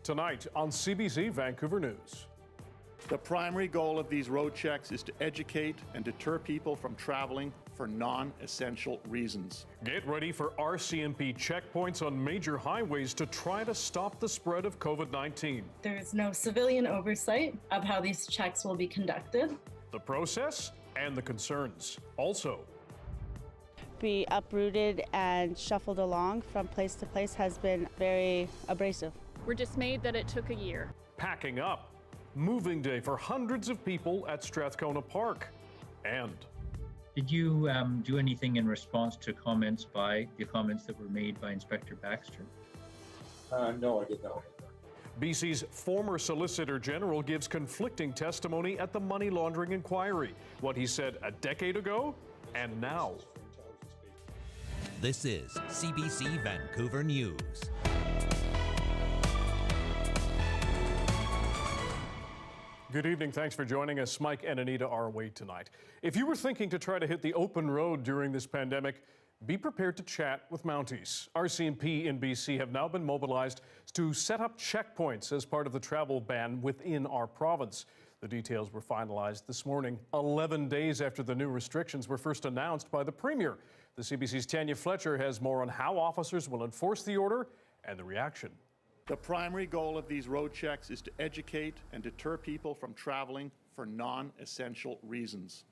tonight on CBC Vancouver News. The primary goal of these road checks is to educate and deter people from traveling for non-essential reasons. Get ready for RCMP checkpoints on major highways to try to stop the spread of COVID-19. There is no civilian oversight of how these checks will be conducted. The process and the concerns. Also, be uprooted and shuffled along from place to place has been very abrasive. We're dismayed that it took a year. Packing up. Moving day for hundreds of people at Strathcona Park. And did you do anything in response to comments that were made by Inspector Baxter? No, I did not. BC's former Solicitor General gives conflicting testimony at the money laundering inquiry. What he said a decade ago and now. This is CBC Vancouver News. Good evening. Thanks for joining us. Mike and Anita are away tonight. If you were thinking to try to hit the open road during this pandemic, be prepared to chat with Mounties. RCMP in BC have now been mobilized to set up checkpoints as part of the travel ban within our province. The details were finalized this morning, 11 days after the new restrictions were first announced by the Premier. The CBC's Tanya Fletcher has more on how officers will enforce the order and the reaction. The primary goal of these road checks is to educate and deter people from traveling for non-essential reasons.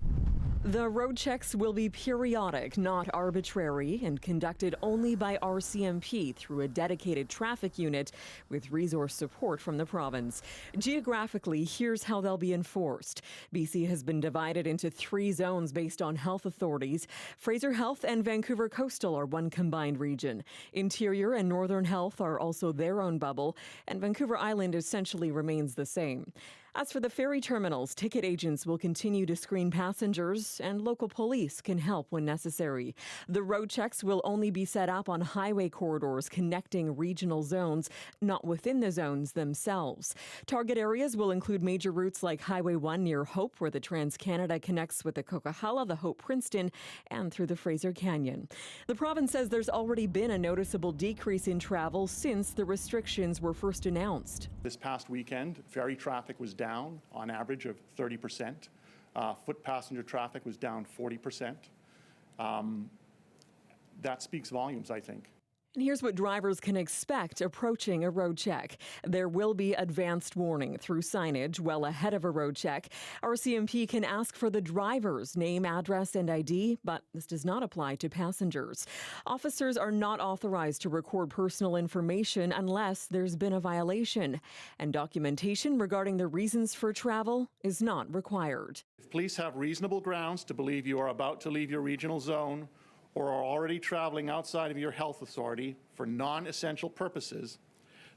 The road checks will be periodic, not arbitrary, and conducted only by RCMP through a dedicated traffic unit with resource support from the province. Geographically, here's how they'll be enforced. BC has been divided into 3 zones based on health authorities. Fraser Health and Vancouver Coastal are one combined region. Interior and Northern Health are also their own bubble, and Vancouver Island essentially remains the same. As for the ferry terminals, ticket agents will continue to screen passengers and local police can help when necessary. The road checks will only be set up on highway corridors connecting regional zones, not within the zones themselves. Target areas will include major routes like Highway 1 near Hope, where the Trans-Canada connects with the Coquihalla, the Hope-Princeton, and through the Fraser Canyon. The province says there's already been a noticeable decrease in travel since the restrictions were first announced. This past weekend, ferry traffic was down on average of 30%. Foot passenger traffic was down 40%. That speaks volumes, I think. And here's what drivers can expect approaching a road check. There will be advanced warning through signage well ahead of a road check. RCMP can ask for the driver's name, address, and ID, but this does not apply to passengers. Officers are not authorized to record personal information unless there's been a violation. And documentation regarding the reasons for travel is not required. If police have reasonable grounds to believe you are about to leave your regional zone or are already traveling outside of your health authority for non-essential purposes,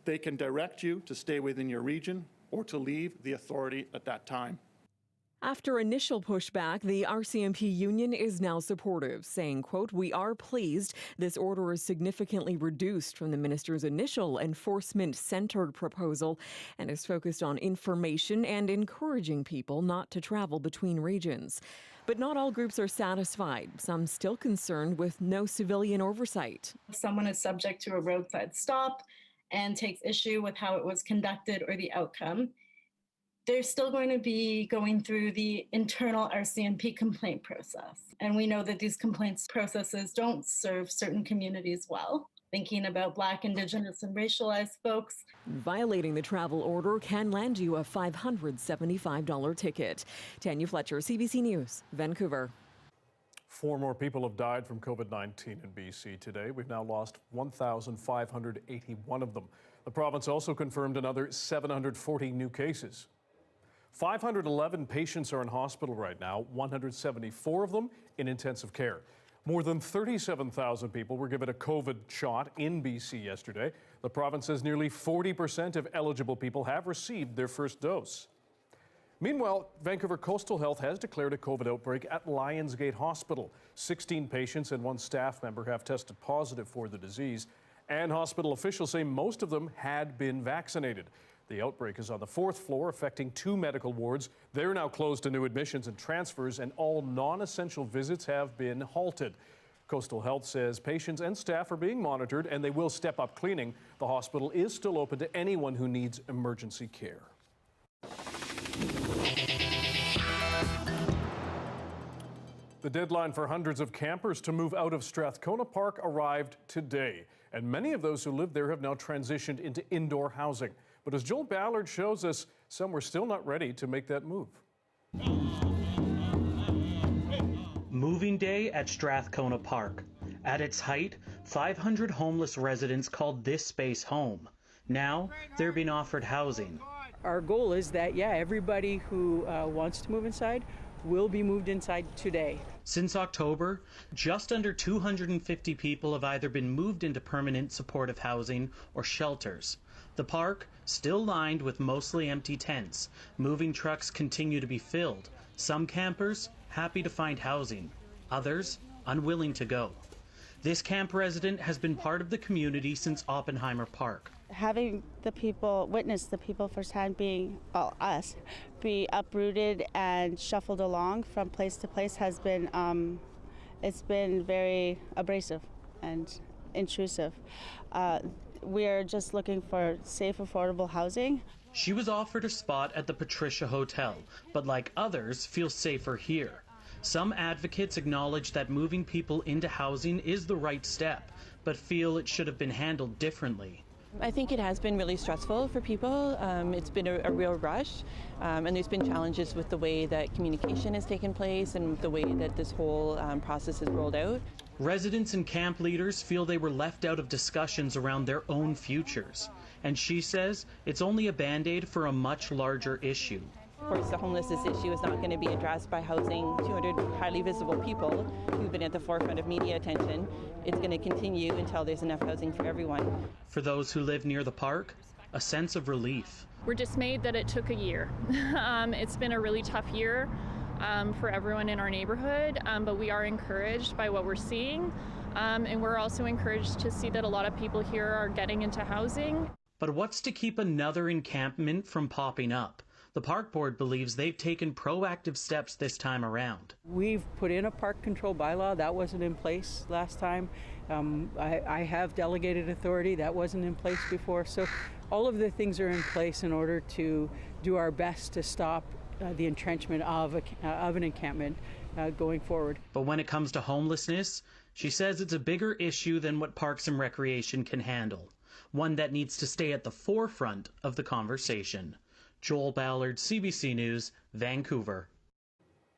they can direct you to stay within your region or to leave the authority at that time. After initial pushback, the RCMP union is now supportive, saying, quote, "We are pleased this order is significantly reduced from the minister's initial enforcement-centered proposal and is focused on information and encouraging people not to travel between regions." But not all groups are satisfied. Some still concerned with no civilian oversight. If someone is subject to a roadside stop and takes issue with how it was conducted or the outcome, they're still going to be going through the internal RCMP complaint process. And we know that these complaints processes don't serve certain communities well. Thinking about Black, Indigenous, and racialized folks. Violating the travel order can land you a $575 ticket. Tanya Fletcher, CBC News, Vancouver. 4 more people have died from COVID-19 in BC today. We've now lost 1,581 of them. The province also confirmed another 740 new cases. 511 patients are in hospital right now, 174 of them in intensive care. More than 37,000 people were given a COVID shot in BC yesterday. The province says nearly 40% of eligible people have received their first dose. Meanwhile, Vancouver Coastal Health has declared a COVID outbreak at Lionsgate Hospital. 16 patients and 1 staff member have tested positive for the disease, and hospital officials say most of them had been vaccinated. The outbreak is on the 4th floor, affecting 2 medical wards. They're now closed to new admissions and transfers, and all non-essential visits have been halted. Coastal Health says patients and staff are being monitored and they will step up cleaning. The hospital is still open to anyone who needs emergency care. The deadline for hundreds of campers to move out of Strathcona Park arrived today, and many of those who live there have now transitioned into indoor housing. But as Joel Ballard shows us, some were still not ready to make that move. Moving day at Strathcona Park. At its height, 500 homeless residents called this space home. Now, they're being offered housing. Our goal is that, everybody who wants to move inside will be moved inside today. Since October, just under 250 people have either been moved into permanent supportive housing or shelters. The park, still lined with mostly empty tents. Moving trucks continue to be filled. Some campers happy to find housing, others unwilling to go. This camp resident has been part of the community since Oppenheimer Park. Having the people, witness the people firsthand being, us, be uprooted and shuffled along from place to place has been, it's been very abrasive and intrusive. We're just looking for safe, affordable housing. She was offered a spot at the Patricia Hotel, but like others, feels safer here. Some advocates acknowledge that moving people into housing is the right step, but feel it should have been handled differently. I think it has been really stressful for people. It's been a real rush, and there's been challenges with the way that communication has taken place and the way that this whole process is rolled out. Residents and camp leaders feel they were left out of discussions around their own futures. And she says it's only a Band-Aid for a much larger issue. Of course, the homelessness issue is not going to be addressed by housing 200 highly visible people who've been at the forefront of media attention. It's going to continue until there's enough housing for everyone. For those who live near the park, a sense of relief. We're dismayed that it took a year. It's been a really tough year for everyone in our neighborhood, but we are encouraged by what we're seeing. And we're also encouraged to see that a lot of people here are getting into housing. But what's to keep another encampment from popping up? The park board believes they've taken proactive steps this time around. We've put in a park control bylaw. That wasn't in place last time. I have delegated authority. That wasn't in place before. So all of the things are in place in order to do our best to stop the entrenchment of an encampment going forward. But when it comes to homelessness, she says it's a bigger issue than what Parks and Recreation can handle. One that needs to stay at the forefront of the conversation. Joel Ballard, CBC News, Vancouver.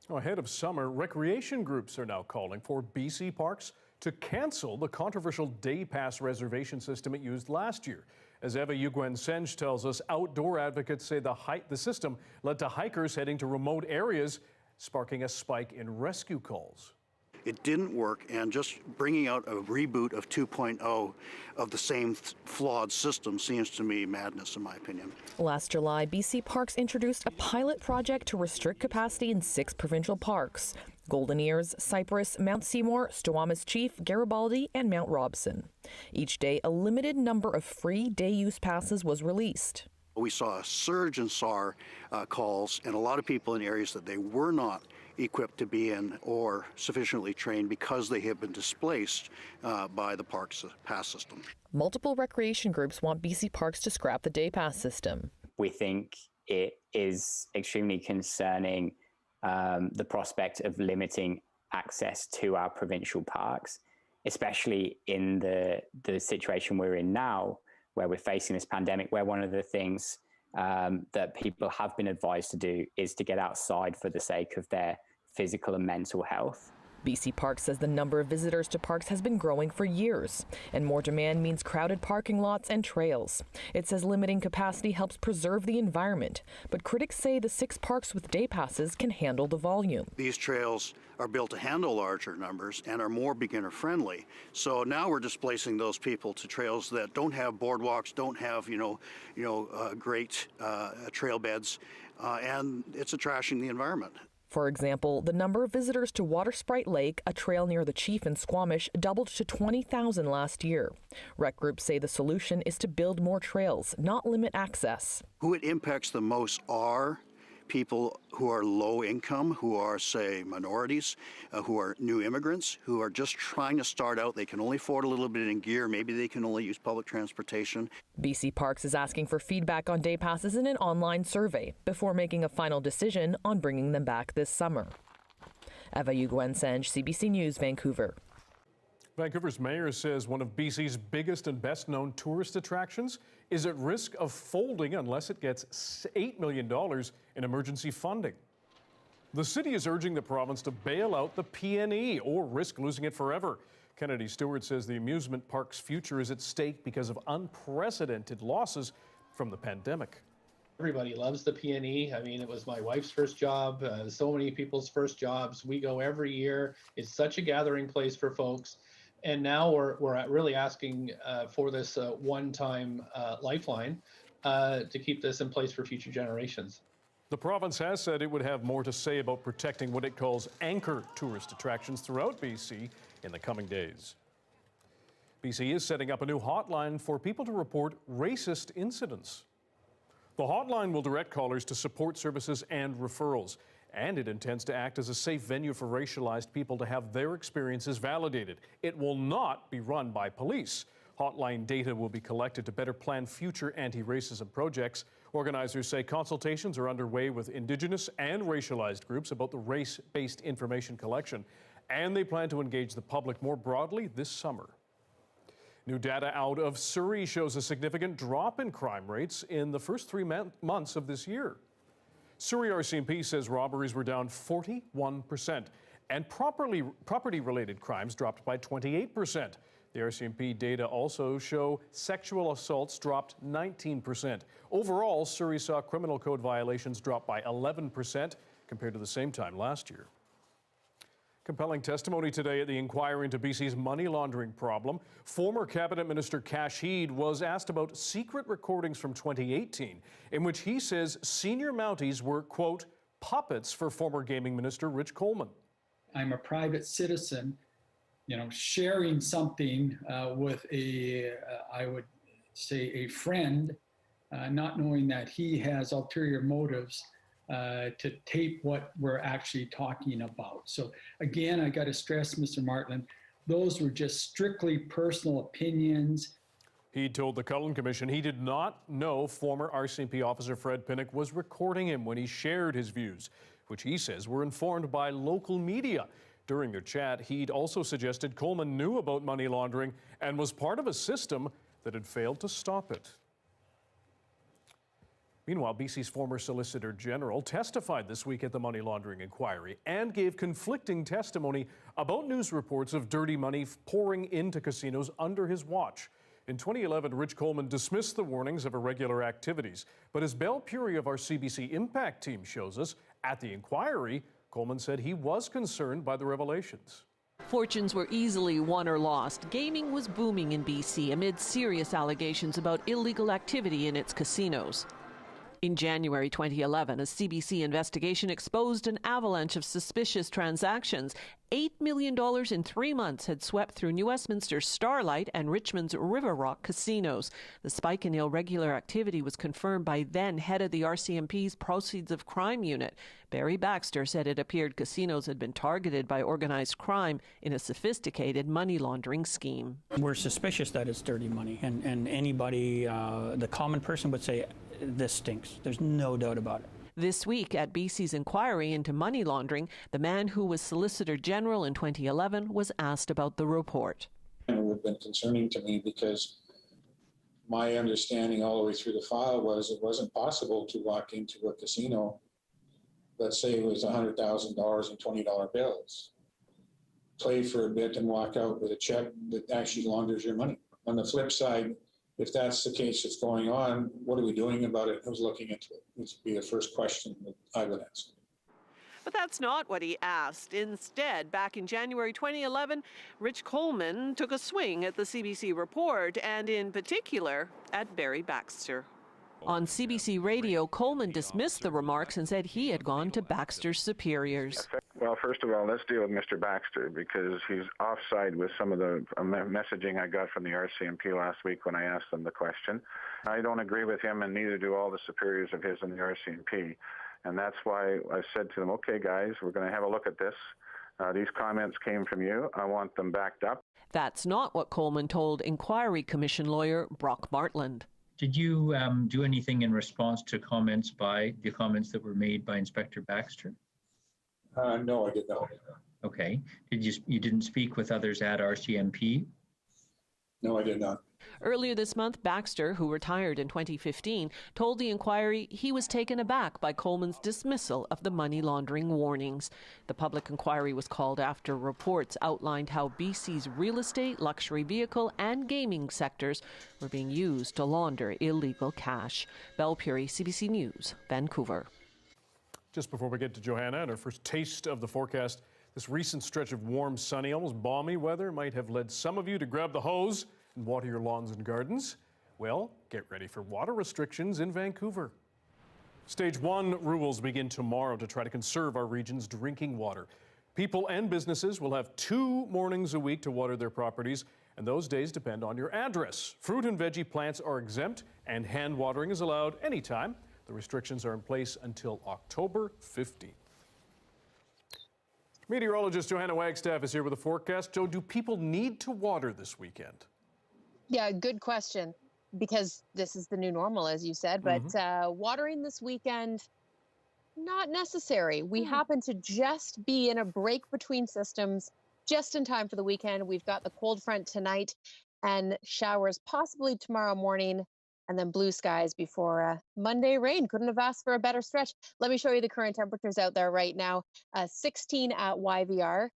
Ahead of summer, recreation groups are now calling for BC Parks to cancel the controversial day pass reservation system it used last year. As Eva Yuguen-Senj tells us, outdoor advocates say the system led to hikers heading to remote areas, sparking a spike in rescue calls. It didn't work, and just bringing out a reboot of 2.0 of the same flawed system seems to me madness, in my opinion. Last July, BC Parks introduced a pilot project to restrict capacity in 6 provincial parks: Golden Ears, Cypress, Mount Seymour, Snoqualmie Chief, Garibaldi, and Mount Robson. Each day, a limited number of free day-use passes was released. We saw a surge in SAR calls, and a lot of people in areas that they were not equipped to be in or sufficiently trained because they have been displaced by the parks pass system. Multiple recreation groups want BC Parks to scrap the day pass system. We think it is extremely concerning, the prospect of limiting access to our provincial parks, especially in the situation we're in now, where we're facing this pandemic, where one of the things that people have been advised to do is to get outside for the sake of their physical and mental health. BC Parks says the number of visitors to parks has been growing for years, and more demand means crowded parking lots and trails. It says limiting capacity helps preserve the environment, but critics say the 6 parks with day passes can handle the volume. These trails are built to handle larger numbers and are more beginner friendly. So now we're displacing those people to trails that don't have boardwalks, don't have great trail beds, and it's trashing the environment. For example, the number of visitors to Water Sprite Lake, a trail near the Chief in Squamish, doubled to 20,000 last year. Rec groups say the solution is to build more trails, not limit access. Who it impacts the most are people who are low income, who are, say, minorities, who are new immigrants, who are just trying to start out. They can only afford a little bit in gear. Maybe they can only use public transportation. BC Parks is asking for feedback on day passes in an online survey before making a final decision on bringing them back this summer. Eva Uguen-Sanj, CBC News, Vancouver. Vancouver's mayor says one of BC's biggest and best-known tourist attractions is at risk of folding unless it gets $8 million in emergency funding. The city is urging the province to bail out the PNE or risk losing it forever. Kennedy Stewart says the amusement park's future is at stake because of unprecedented losses from the pandemic. Everybody loves the PNE. I mean, it was my wife's first job, so many people's first jobs. We go every year. It's such a gathering place for folks. And now we're really asking for this one-time lifeline to keep this in place for future generations. The province has said it would have more to say about protecting what it calls anchor tourist attractions throughout BC in the coming days. BC is setting up a new hotline for people to report racist incidents. The hotline will direct callers to support services and referrals, and it intends to act as a safe venue for racialized people to have their experiences validated. It will not be run by police. Hotline data will be collected to better plan future anti-racism projects. Organizers say consultations are underway with Indigenous and racialized groups about the race-based information collection, and they plan to engage the public more broadly this summer. New data out of Surrey shows a significant drop in crime rates in the first 3 months of this year. Surrey RCMP says robberies were down 41% and property-related crimes dropped by 28%. The RCMP data also show sexual assaults dropped 19%. Overall, Surrey saw criminal code violations drop by 11% compared to the same time last year. Compelling testimony today at the inquiry into BC's money laundering problem. Former Cabinet Minister Kash Heed was asked about secret recordings from 2018 in which he says senior Mounties were, quote, puppets for former gaming minister Rich Coleman. I'm a private citizen, sharing something with I would say a friend, not knowing that he has ulterior motives to tape what we're actually talking about. So again, I got to stress, Mr. Martland, those were just strictly personal opinions. He told the Cullen Commission he did not know former RCMP officer Fred Pinnock was recording him when he shared his views, which he says were informed by local media. During their chat, Heed also suggested Coleman knew about money laundering and was part of a system that had failed to stop it. Meanwhile, BC's former Solicitor General testified this week at the money laundering inquiry and gave conflicting testimony about news reports of dirty money pouring into casinos under his watch. In 2011, Rich Coleman dismissed the warnings of irregular activities. But as Belle Puri of our CBC Impact team shows us, at the inquiry, Coleman said he was concerned by the revelations. Fortunes were easily won or lost. Gaming was booming in BC amid serious allegations about illegal activity in its casinos. In January 2011, a CBC investigation exposed an avalanche of suspicious transactions. $8 million in 3 months had swept through New Westminster's Starlight and Richmond's River Rock casinos. The spike in irregular activity was confirmed by then head of the RCMP's Proceeds of Crime unit. Barry Baxter said it appeared casinos had been targeted by organized crime in a sophisticated money laundering scheme. We're suspicious that it's dirty money, and anybody, the common person would say, this stinks. There's no doubt about it. This week at BC's inquiry into money laundering, the man who was Solicitor General in 2011 was asked about the report. It would have been concerning to me because my understanding all the way through the file was it wasn't possible to walk into a casino, let's say it was $100,000 in $20 bills, play for a bit and walk out with a check that actually launders your money. On the flip side, if that's the case that's going on, what are we doing about it? Who's looking into it? This would be the first question that I would ask. But that's not what he asked. Instead, back in January 2011, Rich Coleman took a swing at the CBC report and in particular at Barry Baxter. On CBC Radio, Coleman dismissed the remarks and said he had gone to Baxter's superiors. Well, first of all, let's deal with Mr. Baxter because he's offside with some of the messaging I got from the RCMP last week when I asked them the question. I don't agree with him, and neither do all the superiors of his in the RCMP. And that's why I said to them, okay, guys, we're going to have a look at this. These comments came from you. I want them backed up. That's not what Coleman told Inquiry Commission lawyer Brock Martland. Did you do anything in response to comments that were made by Inspector Baxter? No, I did not. Okay. You didn't speak with others at RCMP? No, I did not. Earlier this month, Baxter, who retired in 2015, told the inquiry he was taken aback by Coleman's dismissal of the money laundering warnings. The public inquiry was called after reports outlined how BC's real estate, luxury vehicle and gaming sectors were being used to launder illegal cash. Belle Puri, CBC News, Vancouver. Just before we get to Johanna and our first taste of the forecast, this recent stretch of warm, sunny, almost balmy weather might have led some of you to grab the hose and water your lawns and gardens. Well, get ready for water restrictions in Vancouver. Stage 1 rules begin tomorrow to try to conserve our region's drinking water. People and businesses will have 2 mornings a week to water their properties, and those days depend on your address. Fruit and veggie plants are exempt, and hand watering is allowed anytime. The restrictions are in place until October 15th. Meteorologist Johanna Wagstaffe is here with a forecast. Joe, do people need to water this weekend? Yeah, good question, because this is the new normal, as you said, but watering this weekend, not necessary. We happen to just be in a break between systems just in time for the weekend. We've got the cold front tonight and showers possibly tomorrow morning, and then blue skies before Monday rain. Couldn't have asked for a better stretch. Let me show you the current temperatures out there right now. 16 at YVR,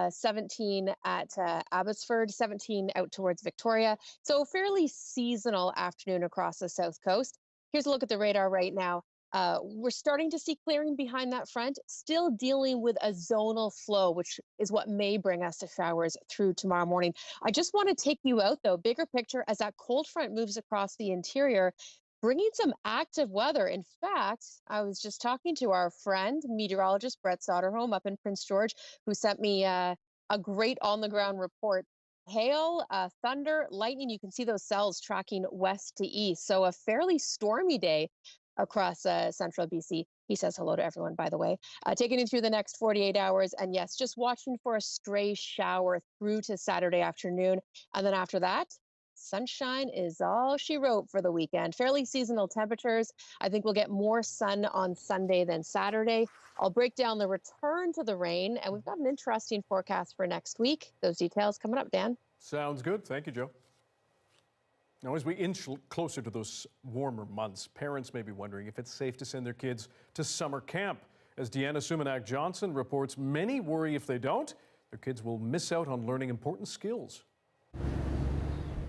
17 at Abbotsford, 17 out towards Victoria. So fairly seasonal afternoon across the south coast. Here's a look at the radar right now. We're starting to see clearing behind that front, still dealing with a zonal flow, which is what may bring us to showers through tomorrow morning. I just want to take you out, though, bigger picture, as that cold front moves across the interior, bringing some active weather. In fact, I was just talking to our friend, meteorologist Brett Soderholm up in Prince George, who sent me a great on-the-ground report. Hail, thunder, lightning, you can see those cells tracking west to east. So a fairly stormy day across central BC. He says hello to everyone, by the way. Taking you through the next 48 hours. And yes, just watching for a stray shower through to Saturday afternoon. And then after that, sunshine is all she wrote for the weekend. Fairly seasonal temperatures. I think we'll get more sun on Sunday than Saturday. I'll break down the return to the rain. And we've got an interesting forecast for next week. Those details coming up, Dan. Sounds good. Thank you, Joe. Now, as we inch closer to those warmer months, parents may be wondering if it's safe to send their kids to summer camp. As Deanna Sumanak-Johnson reports, many worry if they don't, their kids will miss out on learning important skills.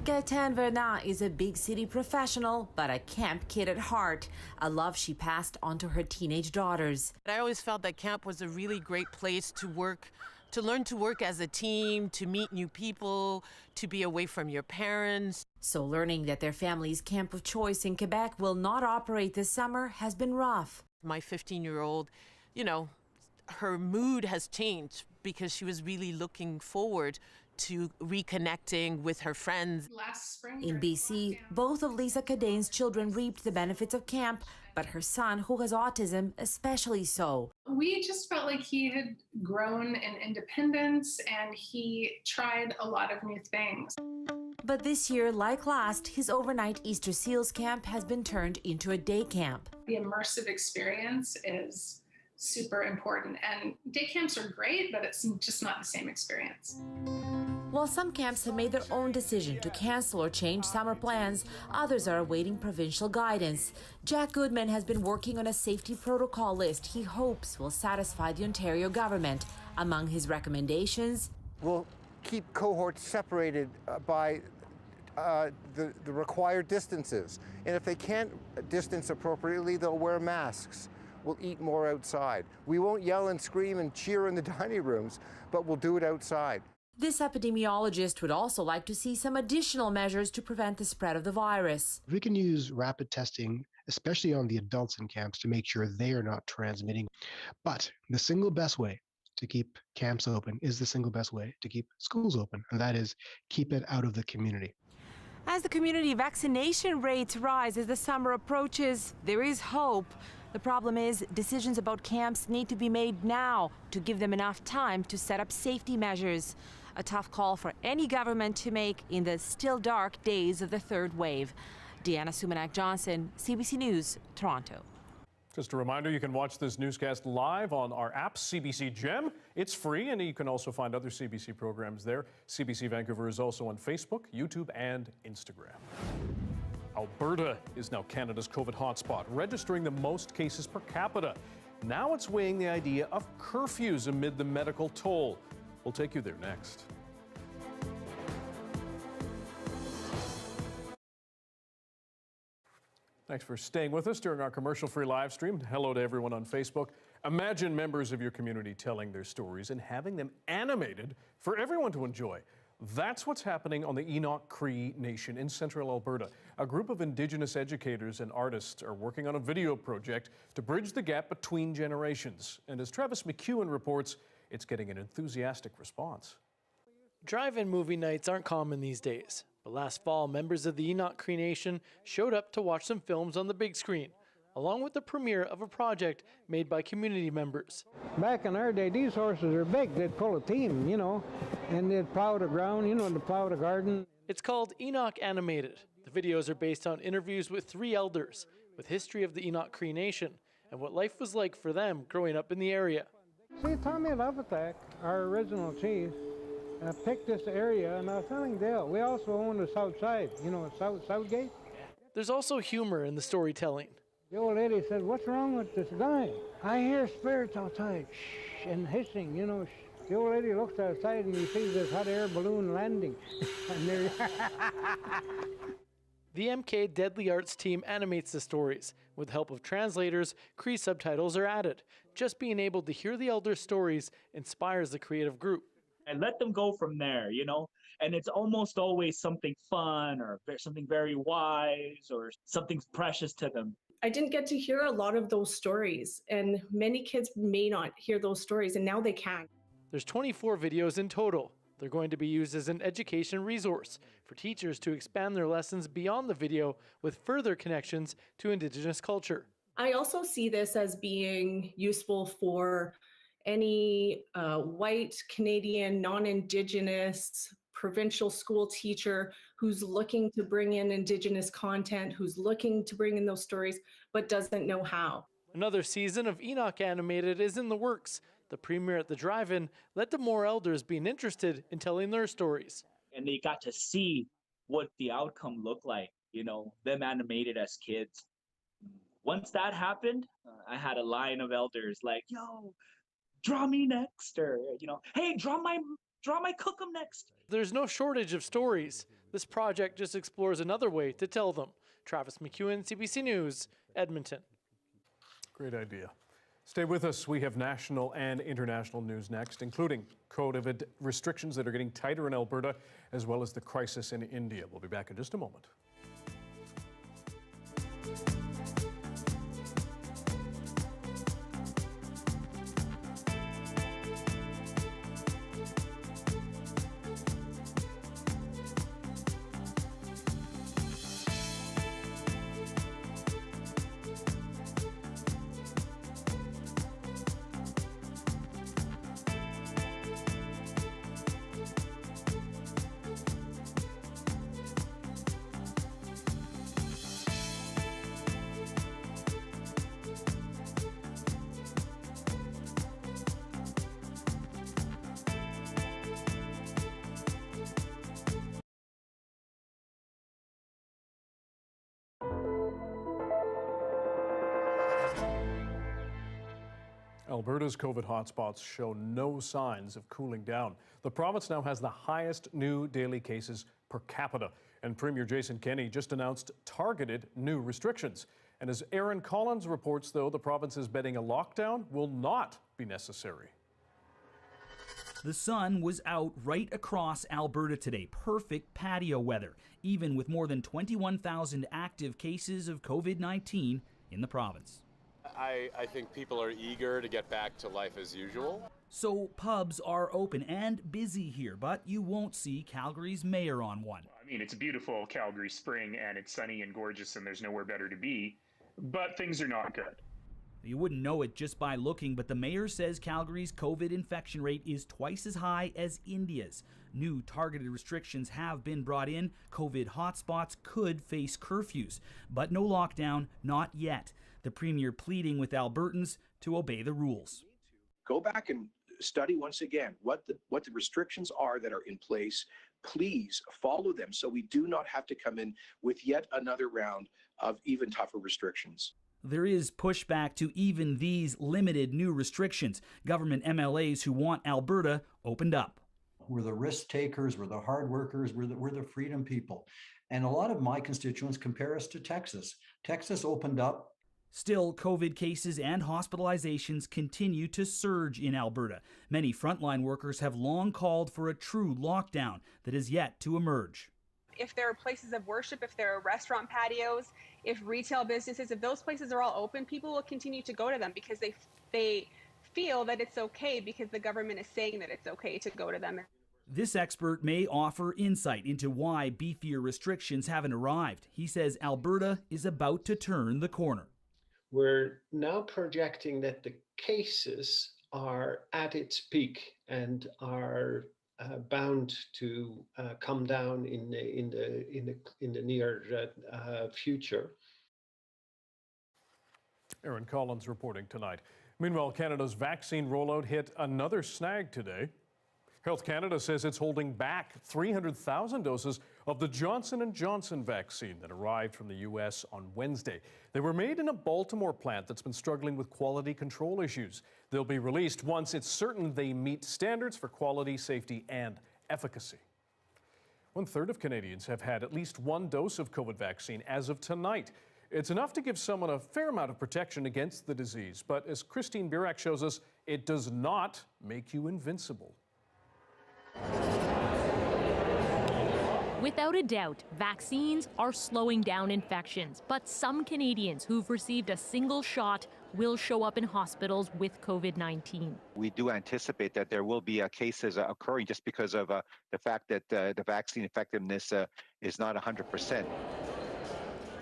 Gaëtane Vernat is a big city professional, but a camp kid at heart, a love she passed on to her teenage daughters. I always felt that camp was a really great place to work, to learn to work as a team, to meet new people, to be away from your parents. So learning that their family's camp of choice in Quebec will not operate this summer has been rough. My 15-year-old, her mood has changed because she was really looking forward to reconnecting with her friends. Last spring, in BC, both of Lisa Cadane's children reaped the benefits of camp, but her son, who has autism, especially so. We just felt like he had grown in independence and he tried a lot of new things. But this year, like last, his overnight Easter Seals camp has been turned into a day camp. The immersive experience is super important, and day camps are great, but it's just not the same experience. While some camps have made their own decision to cancel or change summer plans, others are awaiting provincial guidance. Jack Goodman has been working on a safety protocol list he hopes will satisfy the Ontario government. Among his recommendations, we'll keep cohorts separated by the required distances. And if they can't distance appropriately, they'll wear masks. We'll eat more outside. We won't yell and scream and cheer in the dining rooms, but we'll do it outside. This epidemiologist would also like to see some additional measures to prevent the spread of the virus. We can use rapid testing, especially on the adults in camps, to make sure they are not transmitting. But the single best way to keep camps open is the single best way to keep schools open, and that is keep it out of the community. As the community vaccination rates rise as the summer approaches, there is hope. The problem is decisions about camps need to be made now to give them enough time to set up safety measures. A tough call for any government to make in the still dark days of the third wave. Deanna Sumanak-Johnson, CBC News, Toronto. Just a reminder, you can watch this newscast live on our app, CBC Gem. It's free, and you can also find other CBC programs there. CBC Vancouver is also on Facebook, YouTube, and Instagram. Alberta is now Canada's COVID hotspot, registering the most cases per capita. Now it's weighing the idea of curfews amid the medical toll. We'll take you there next. Thanks for staying with us during our commercial-free live stream. Hello to everyone on Facebook. Imagine members of your community telling their stories and having them animated for everyone to enjoy. That's what's happening on the Enoch Cree Nation in central Alberta. A group of Indigenous educators and artists are working on a video project to bridge the gap between generations. And as Travis McEwen reports, it's getting an enthusiastic response. Drive-in movie nights aren't common these days, but last fall, members of the Enoch Cree Nation showed up to watch some films on the big screen, along with the premiere of a project made by community members. Back in our day, these horses are big. They'd pull a team, and they'd plow the ground, to plow the garden. It's called Enoch Animated. The videos are based on interviews with 3 elders with history of the Enoch Cree Nation and what life was like for them growing up in the area. See, Tommy Lovatak, our original chief, picked this area, and I was telling Dale, we also own the south side, Southgate. There's also humor in the storytelling. The old lady said, "What's wrong with this guy? I hear spirits outside, shh, and hissing, The old lady looks outside and he sees this hot air balloon landing. And there The MK Deadly Arts team animates the stories. With the help of translators, Cree subtitles are added. Just being able to hear the elders' stories inspires the creative group. And let them go from there, and it's almost always something fun or something very wise or something precious to them. I didn't get to hear a lot of those stories, and many kids may not hear those stories, and now they can. There's 24 videos in total. They're going to be used as an education resource for teachers to expand their lessons beyond the video with further connections to Indigenous culture. I also see this as being useful for any white, Canadian, non-Indigenous, provincial school teacher who's looking to bring in Indigenous content, who's looking to bring in those stories, but doesn't know how. Another season of Enoch Animated is in the works. The premiere at the drive-in led to more elders being interested in telling their stories. And they got to see what the outcome looked like, them animated as kids. Once that happened, I had a line of elders like, yo, draw me next, or, hey, draw my cookum next. There's no shortage of stories. This project just explores another way to tell them. Travis McEwen, CBC News, Edmonton. Great idea. Stay with us. We have national and international news next, including COVID restrictions that are getting tighter in Alberta, as well as the crisis in India. We'll be back in just a moment. Alberta's COVID hotspots show no signs of cooling down. The province now has the highest new daily cases per capita. And Premier Jason Kenney just announced targeted new restrictions. And as Aaron Collins reports, though, the province is betting a lockdown will not be necessary. The sun was out right across Alberta today. Perfect patio weather, even with more than 21,000 active cases of COVID-19 in the province. I think people are eager to get back to life as usual. So pubs are open and busy here, but you won't see Calgary's mayor on one. I mean, it's a beautiful Calgary spring and it's sunny and gorgeous and there's nowhere better to be, but things are not good. You wouldn't know it just by looking, but the mayor says Calgary's COVID infection rate is twice as high as India's. New targeted restrictions have been brought in. COVID hotspots could face curfews, but no lockdown, not yet. The premier pleading with Albertans to obey the rules. Go back and study once again what the restrictions are that are in place. Please follow them so we do not have to come in with yet another round of even tougher restrictions. There is pushback to even these limited new restrictions. Government MLAs who want Alberta opened up. We're the risk takers, we're the hard workers, we're the freedom people. And a lot of my constituents compare us to Texas. Texas opened up. Still, COVID cases and hospitalizations continue to surge in Alberta. Many frontline workers have long called for a true lockdown that is yet to emerge. If there are places of worship, if there are restaurant patios, if retail businesses, if those places are all open, people will continue to go to them because they feel that it's okay because the government is saying that it's okay to go to them. This expert may offer insight into why beefier restrictions haven't arrived. He says Alberta is about to turn the corner. We're now projecting that the cases are at its peak and are bound to come down in the near future. Aaron Collins reporting tonight. Meanwhile, Canada's vaccine rollout hit another snag today. Health Canada says it's holding back 300,000 doses of the Johnson & Johnson vaccine that arrived from the U.S. on Wednesday. They were made in a Baltimore plant that's been struggling with quality control issues. They'll be released once it's certain they meet standards for quality, safety, and efficacy. 1/3 of Canadians have had at least one dose of COVID vaccine as of tonight. It's enough to give someone a fair amount of protection against the disease, but as Christine Burritt shows us, it does not make you invincible. Without a doubt, vaccines are slowing down infections, but some Canadians who've received a single shot will show up in hospitals with COVID-19. We do anticipate that there will be cases occurring just because of the fact that the vaccine effectiveness is not 100%.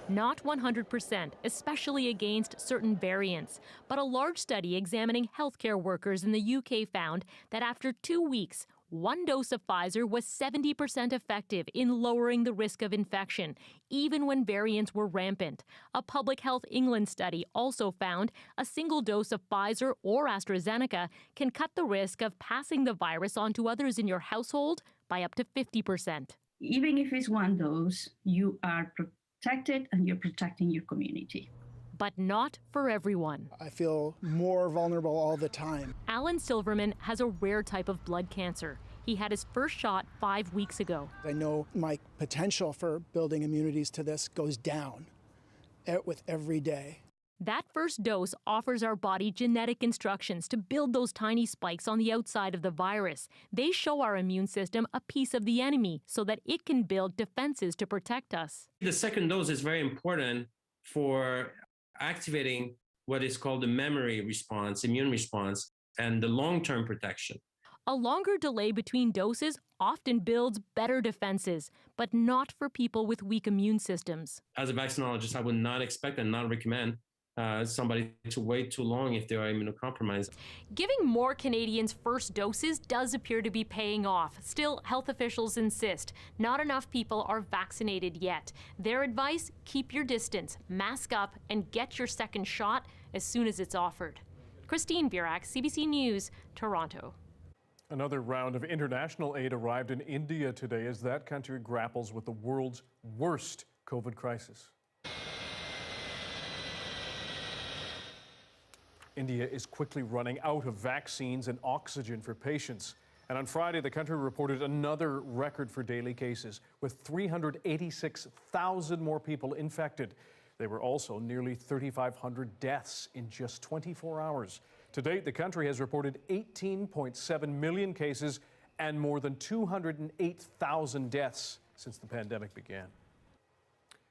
Not 100%, especially against certain variants. But a large study examining healthcare workers in the UK found that after 2 weeks, one dose of Pfizer was 70% effective in lowering the risk of infection, even when variants were rampant. A Public Health England study also found a single dose of Pfizer or AstraZeneca can cut the risk of passing the virus on to others in your household by up to 50%. Even if it's one dose, you are protected and you're protecting your community. But not for everyone. I feel more vulnerable all the time. Alan Silverman has a rare type of blood cancer. He had his first shot 5 weeks ago. I know my potential for building immunities to this goes down with every day. That first dose offers our body genetic instructions to build those tiny spikes on the outside of the virus. They show our immune system a piece of the enemy so that it can build defenses to protect us. The second dose is very important for activating what is called the memory response, immune response, and the long-term protection. A longer delay between doses often builds better defenses, but not for people with weak immune systems. As a vaccinologist, I would not expect and not recommend somebody to wait too long if they are immunocompromised. Giving more Canadians first doses does appear to be paying off. Still, health officials insist not enough people are vaccinated yet. Their advice, keep your distance, mask up, and get your second shot as soon as it's offered. Christine Burritt, CBC News, Toronto. Another round of international aid arrived in India today as that country grapples with the world's worst COVID crisis. India is quickly running out of vaccines and oxygen for patients. And on Friday, the country reported another record for daily cases, with 386,000 more people infected. There were also nearly 3,500 deaths in just 24 hours. To date, the country has reported 18.7 million cases and more than 208,000 deaths since the pandemic began.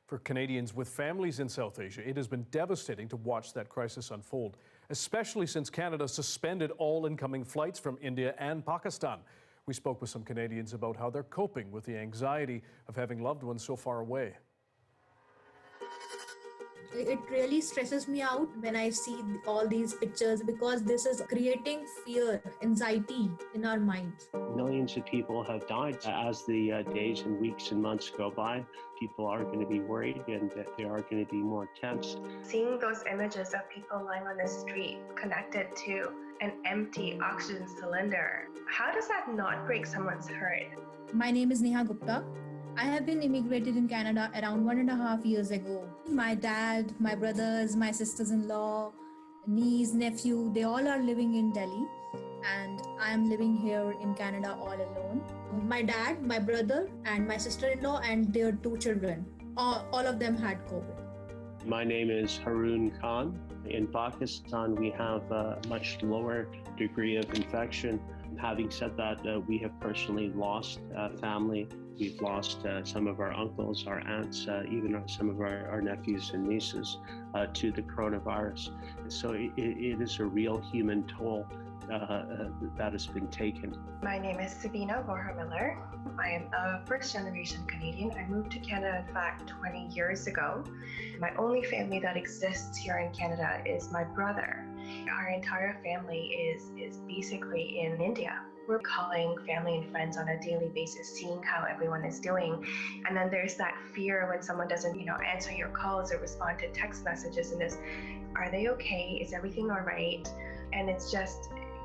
For Canadians with families in South Asia, it has been devastating to watch that crisis unfold, especially since Canada suspended all incoming flights from India and Pakistan. We spoke with some Canadians about how they're coping with the anxiety of having loved ones so far away. It really stresses me out when I see all these pictures because this is creating fear, anxiety in our minds. Millions of people have died. As the days and weeks and months go by, people are going to be worried and they are going to be more tense. Seeing those images of people lying on the street connected to an empty oxygen cylinder, how does that not break someone's heart? My name is Neha Gupta. I have been immigrated in Canada around 1.5 years ago. My dad, my brothers, my sisters-in-law, niece, nephew, they all are living in Delhi, and I am living here in Canada all alone. My dad, my brother, and my sister-in-law and their 2 children, all of them had COVID. My name is Haroon Khan. In Pakistan, we have a much lower degree of infection. Having said that, we have personally lost family. We've lost some of our uncles, our aunts, even some of our nephews and nieces to the coronavirus. So it is a real human toll that has been taken. My name is Sabina Vorher-Miller. I am a first-generation Canadian. I moved to Canada, in fact, 20 years ago. My only family that exists here in Canada is my brother. Our entire family is basically in India. We're calling family and friends on a daily basis, seeing how everyone is doing. And then there's that fear when someone doesn't, answer your calls or respond to text messages and are they okay? Is everything all right? And it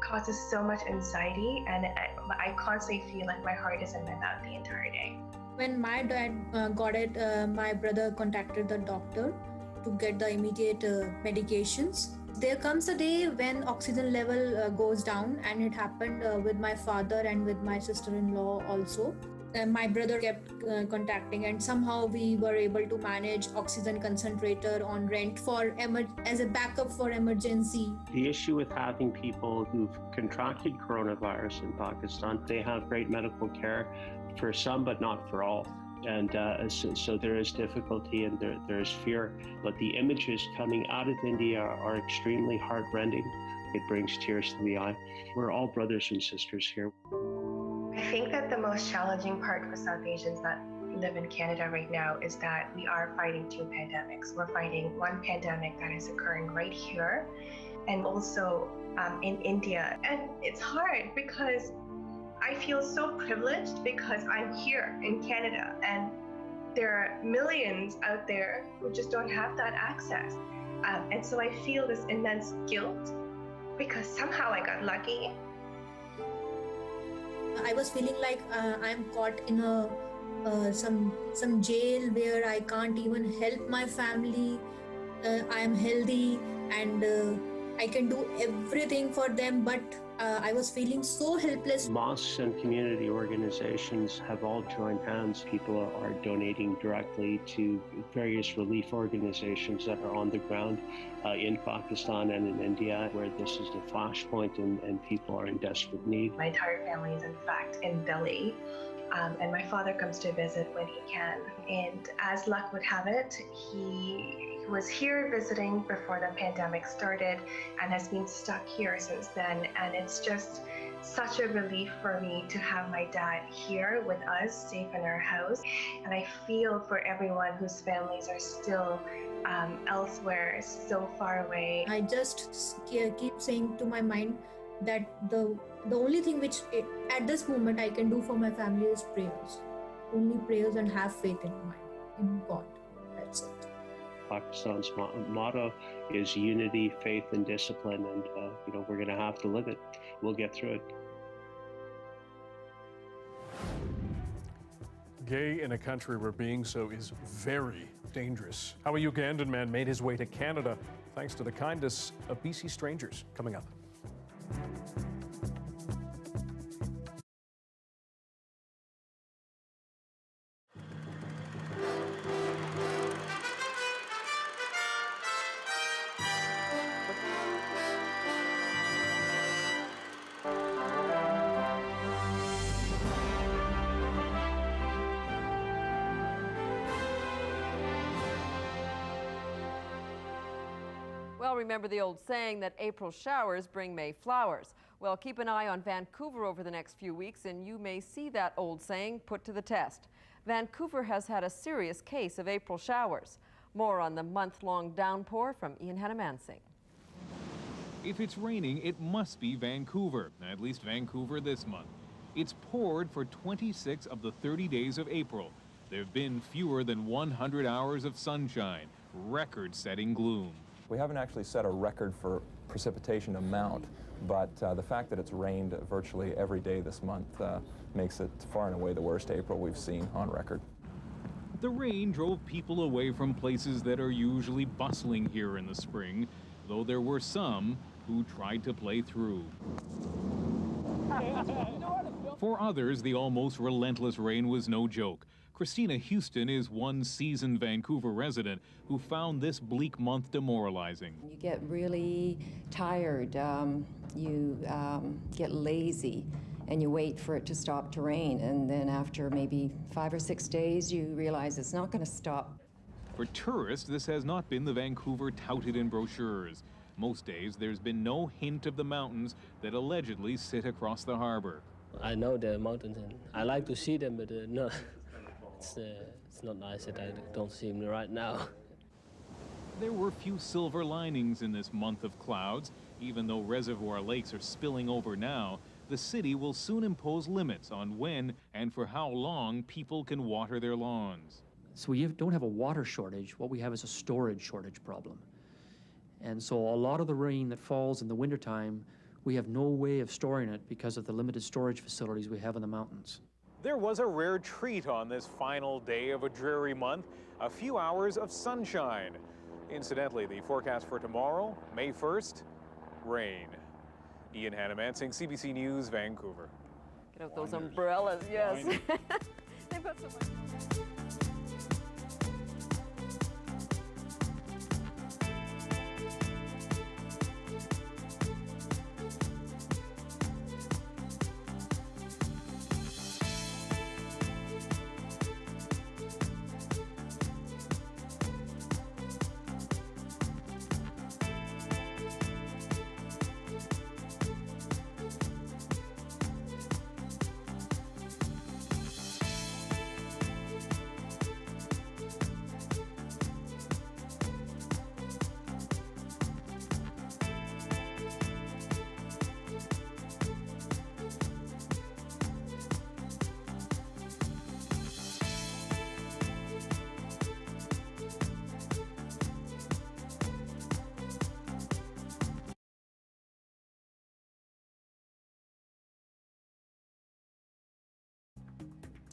causes so much anxiety, and I constantly feel like my heart is in my mouth the entire day. When my dad got it, my brother contacted the doctor to get the immediate medications. There comes a day when oxygen level goes down, and it happened with my father and with my sister-in-law also. My brother kept contacting, and somehow we were able to manage oxygen concentrator on rent as a backup for emergency. The issue with having people who've contracted coronavirus in Pakistan, they have great medical care for some, but not for all. And so there is difficulty and there is fear. But the images coming out of India are extremely heartrending. It brings tears to the eye. We're all brothers and sisters here. I think that the most challenging part for South Asians that live in Canada right now is that we are fighting 2 pandemics. We're fighting one pandemic that is occurring right here and also in India. And it's hard because I feel so privileged because I'm here in Canada and there are millions out there who just don't have that access. And so I feel this immense guilt because somehow I got lucky. I was feeling like I'm caught in some jail where I can't even help my family. I am healthy and I can do everything for them, but I was feeling so helpless. Mosques and community organizations have all joined hands. People are donating directly to various relief organizations that are on the ground in Pakistan and in India, where this is the flashpoint and people are in desperate need. My entire family is in fact in Delhi. And my father comes to visit when he can. And as luck would have it, he was here visiting before the pandemic started and has been stuck here since then. And it's just such a relief for me to have my dad here with us, safe in our house. And I feel for everyone whose families are still elsewhere, so far away. I just keep saying to my mind that the only thing which at this moment I can do for my family is prayers. Only prayers and have faith in God. That's it. Pakistan's motto is unity, faith, and discipline, and we're going to have to live it. We'll get through it. Gay in a country where being so is very dangerous. How a Ugandan man made his way to Canada thanks to the kindness of BC strangers. Coming up. Well, remember the old saying that April showers bring May flowers. Well, keep an eye on Vancouver over the next few weeks and you may see that old saying put to the test. Vancouver has had a serious case of April showers. More on the month-long downpour from Ian Hannamansing. If it's raining, it must be Vancouver, at least Vancouver this month. It's poured for 26 of the 30 days of April. There have been fewer than 100 hours of sunshine, record-setting gloom. We haven't actually set a record for precipitation amount, but the fact that it's rained virtually every day this month makes it far and away the worst April we've seen on record. The rain drove people away from places that are usually bustling here in the spring, though there were some who tried to play through. For others, the almost relentless rain was no joke. Christina Houston is one seasoned Vancouver resident who found this bleak month demoralizing. You get really tired, you get lazy, and you wait for it to stop to rain. And then after maybe 5 or 6 days, you realize it's not going to stop. For tourists, this has not been the Vancouver touted in brochures. Most days, there's been no hint of the mountains that allegedly sit across the harbor. I know the mountains, and I like to see them, but no. It's not nice that I don't see them right now. There were few silver linings in this month of clouds. Even though reservoir lakes are spilling over now, the city will soon impose limits on when and for how long people can water their lawns. So we don't have a water shortage. What we have is a storage shortage problem. And so a lot of the rain that falls in the wintertime, we have no way of storing it because of the limited storage facilities we have in the mountains. There was a rare treat on this final day of a dreary month, a few hours of sunshine. Incidentally, the forecast for tomorrow, May 1st, rain. Ian Hannamansing, CBC News, Vancouver. Get out those umbrellas, yes. They've got so much.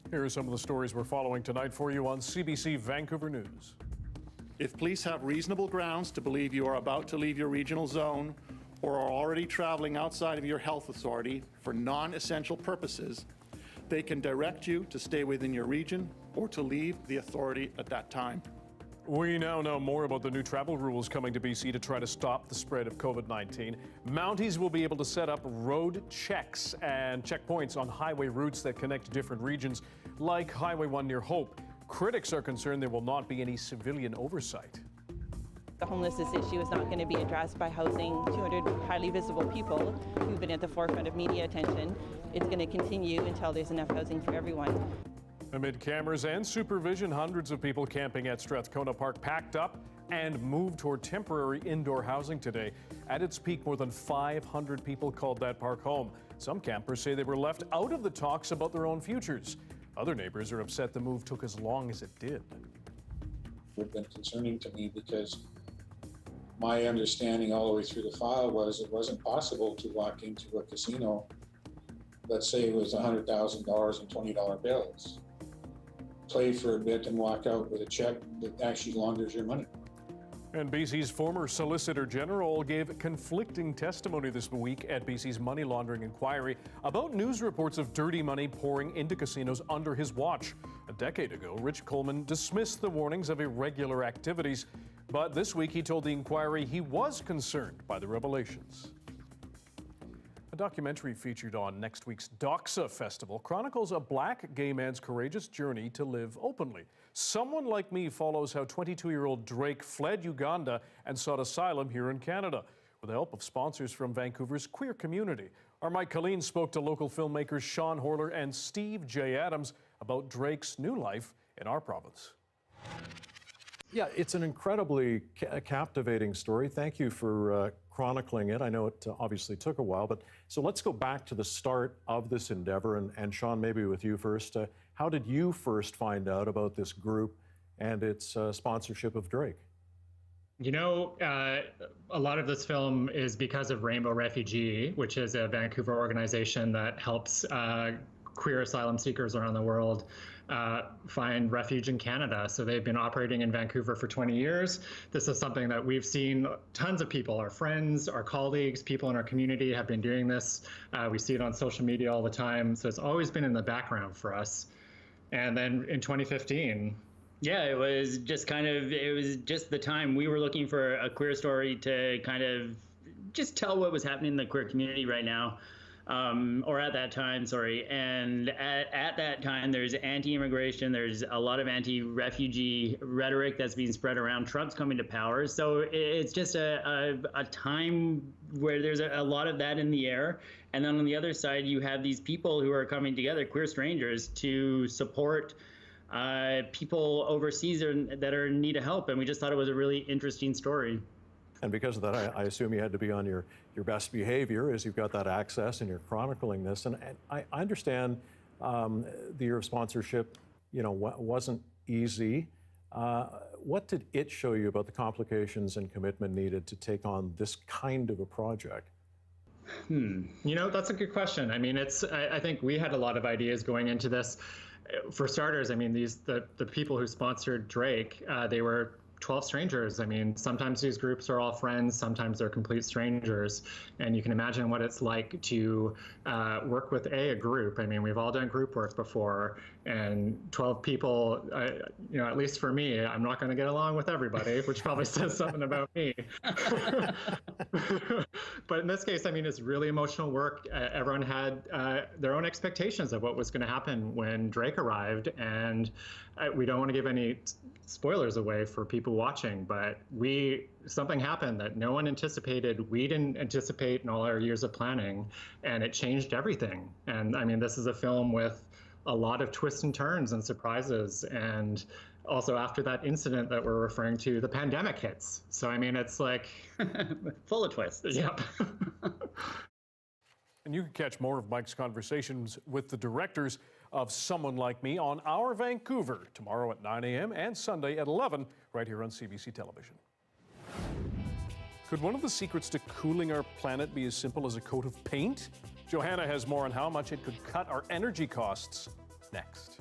Here are some of the stories we're following tonight for you on CBC Vancouver News. If police have reasonable grounds to believe you are about to leave your regional zone or are already traveling outside of your health authority for non-essential purposes, they can direct you to stay within your region or to leave the authority at that time. We now know more about the new travel rules coming to BC to try to stop the spread of COVID-19. Mounties will be able to set up road checks and checkpoints on highway routes that connect different regions, like Highway 1 near Hope. Critics are concerned there will not be any civilian oversight. The homelessness issue is not going to be addressed by housing 200 highly visible people who've been at the forefront of media attention. It's going to continue until there's enough housing for everyone. Amid cameras and supervision, hundreds of people camping at Strathcona Park packed up and moved toward temporary indoor housing today. At its peak, more than 500 people called that park home. Some campers say they were left out of the talks about their own futures. Other neighbors are upset the move took as long as it did. It's been concerning to me because my understanding all the way through the file was it wasn't possible to walk into a casino, let's say it was $100,000 in $20 bills, play for a bit and walk out with a check that actually launders your money. And BC's former Solicitor General gave conflicting testimony this week at BC's money laundering inquiry about news reports of dirty money pouring into casinos under his watch. A decade ago, Rich Coleman dismissed the warnings of irregular activities, but this week he told the inquiry he was concerned by the revelations. A documentary featured on next week's Doxa Festival chronicles a black gay man's courageous journey to live openly. Someone Like Me follows how 22-year-old Drake fled Uganda and sought asylum here in Canada with the help of sponsors from Vancouver's queer community. Our Mike Colleen spoke to local filmmakers Sean Horler and Steve J. Adams about Drake's new life in our province. Yeah, it's an incredibly captivating story. Thank you for chronicling it. I know it obviously took a while, but so let's go back to the start of this endeavor. And Sean, maybe with you first. How did you first find out about this group and its sponsorship of Drake? You know, a lot of this film is because of Rainbow Refugee, which is a Vancouver organization that helps queer asylum seekers around the world find refuge in Canada. So they've been operating in Vancouver for 20 years. This is something that we've seen tons of people, our friends, our colleagues, people in our community have been doing this. We see it on social media all the time. So it's always been in the background for us. And then in 2015, yeah, it was just the time we were looking for a queer story to kind of just tell what was happening in the queer community right now. Or at that time, sorry. And at that time, there's anti-immigration, there's a lot of anti-refugee rhetoric that's being spread around. Trump's coming to power. So it's just a time where there's a lot of that in the air. And then on the other side, you have these people who are coming together, queer strangers, to support people overseas that are in need of help. And we just thought it was a really interesting story. And because of that, I assume you had to be on your best behavior as you've got that access and you're chronicling this. And I understand the year of sponsorship, wasn't easy. What did it show you about the complications and commitment needed to take on this kind of a project? That's a good question. I mean, I think we had a lot of ideas going into this. For starters, I mean, the people who sponsored Drake, they were 12 strangers. I mean, sometimes these groups are all friends, sometimes they're complete strangers. And you can imagine what it's like to work with a group. I mean, we've all done group work before, and 12 people, at least for me, I'm not going to get along with everybody, which probably says something about me. But in this case, I mean, it's really emotional work. Everyone had their own expectations of what was going to happen when Drake arrived. And we don't want to give any spoilers away for people watching, but something happened that no one anticipated. We didn't anticipate in all our years of planning, and it changed everything. And I mean, this is a film with a lot of twists and turns and surprises. And also after that incident that we're referring to, the pandemic hits. So I mean, it's like full of twists. Yep. And you can catch more of Mike's conversations with the directors of Someone Like Me on Our Vancouver tomorrow at 9 a.m. and Sunday at 11 right here on CBC Television. Could one of the secrets to cooling our planet be as simple as a coat of paint? Johanna has more on how much it could cut our energy costs next.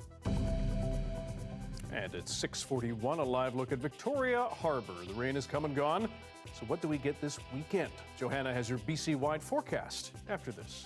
And at 6:41, a live look at Victoria Harbour. The rain has come and gone. So what do we get this weekend? Johanna has your BC-wide forecast after this.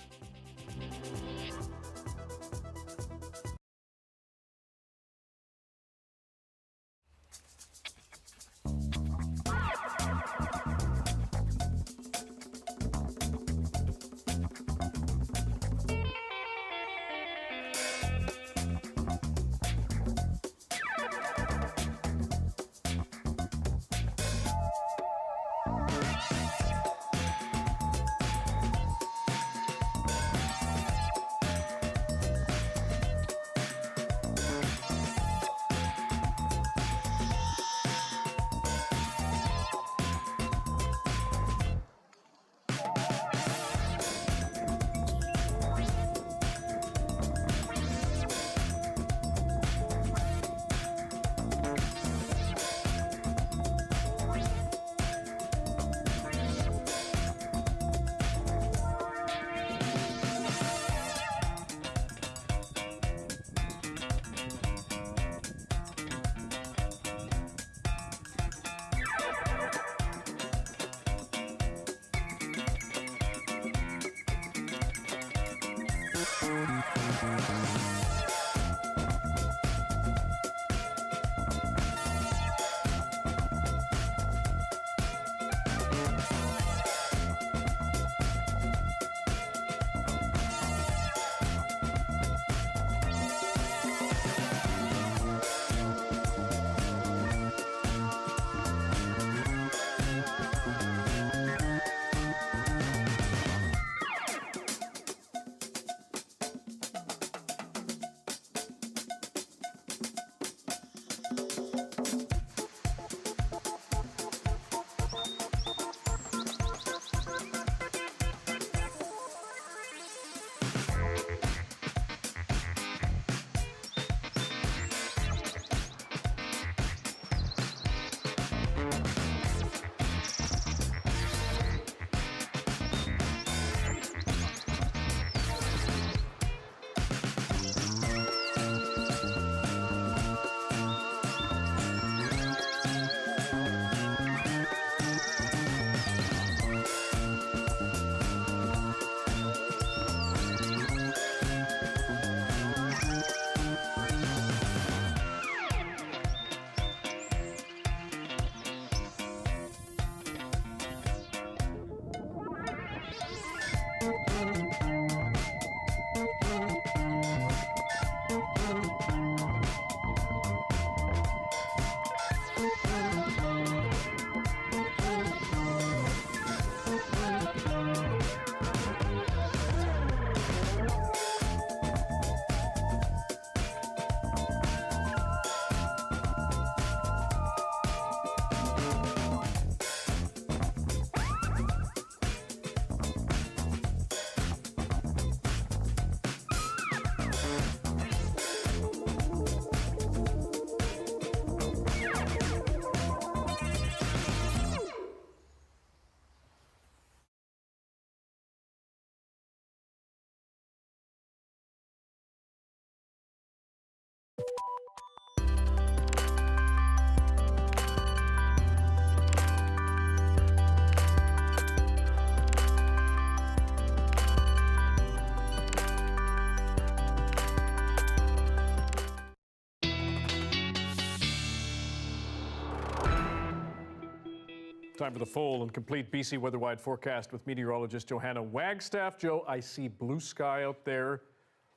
Time for the full and complete BC weather-wide forecast with meteorologist Johanna Wagstaffe. Joe, I see blue sky out there.